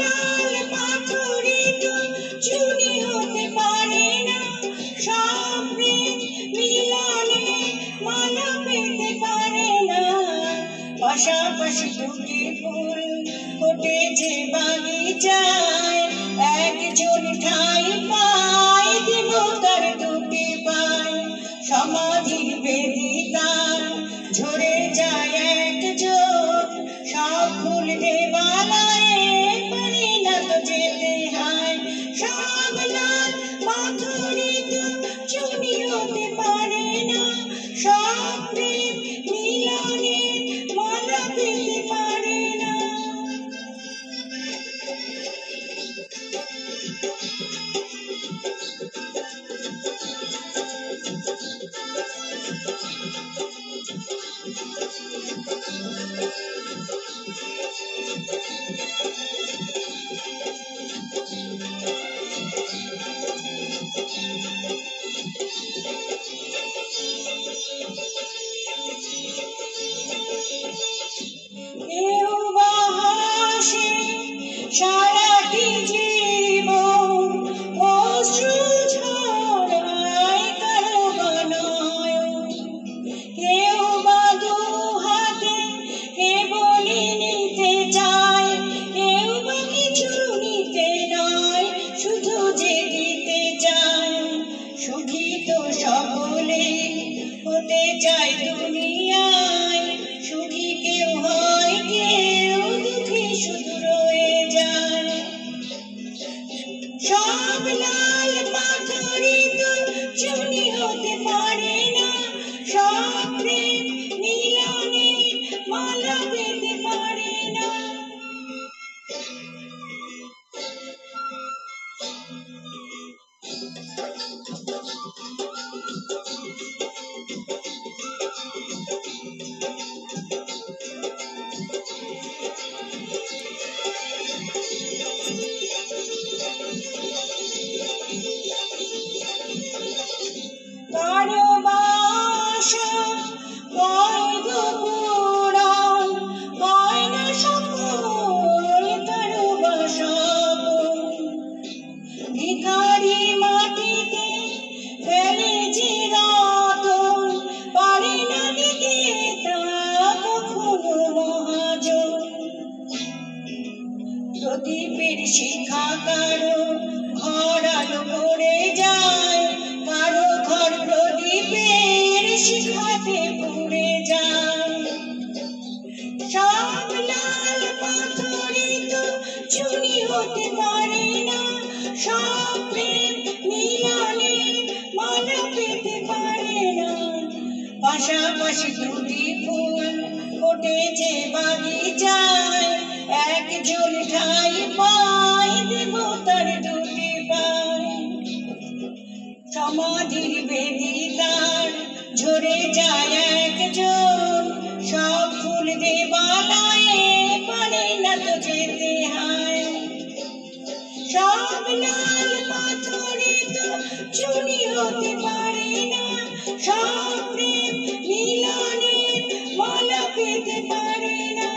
লাল পাথরিত চুনি হতে পারে না, সব প্রেম মিলনে মালা পেতে পারে না। পাশাপাশি দুটি ফুল ফোটে যে বাগিচায়, একজন ঠাই পায় দিব তার দুটি পায়। সমাধির বেদিতার ঝরে যায় একজন, সব ফুল দেবালয়ে পারে না তো যেতে হয়। সব লাল পাথরিত চুনি হতে পারে না, সব প্রেম মিলনে মালা পেতে পারে না। কেউ বা হাসে সারাটি জীবন, অশ্রু ঝরায় কারো বা নয়ন। কেউ বা দু হাতে কেবলই নিতে চায়, কেউ বা কিছু নিতে নয়, শুধু যে দিতে চায়। সুখী তো সকলে হতে চায় দুনিয়ায়, সুখী কেউ হয় কেউ দুঃখী শুধু রয়ে যায়। সব লাল পাথরিত চুনি হতে পারে না, সব প্রেম মিলনে মালা পেতে পারে না। কারো বাসা বৈধ পুরাণ হয় না সফল, কারো বাসা ভিখারি মাটিতে ফেলে যে রতন, পারে না দিতে তা কখনো মহাজন। প্রদীপের শিখা কারো ঘর আলো পড়ে যায়, কারো ঘর প্রদীপের শিখাতে পুড়ে যায়। সব লাল পাথরিত চুনি হতে পারে না, সব প্রেম মিলনে মালা পেতে পারে না। পাশাপাশি দুটি ফুল ফোটে যে বাগিচায়, একজন ঠাই পায় দেব তার দুটি পায়। সমাধির বেদিতার ঝরে যায় একজন, সব ফুল দেবালয়ে পারে না তো যেতে হয়। সব লাল পাথরিত চুনি হতে পারে না, সব প্রেম মিলনে মালা পেতে পারে না।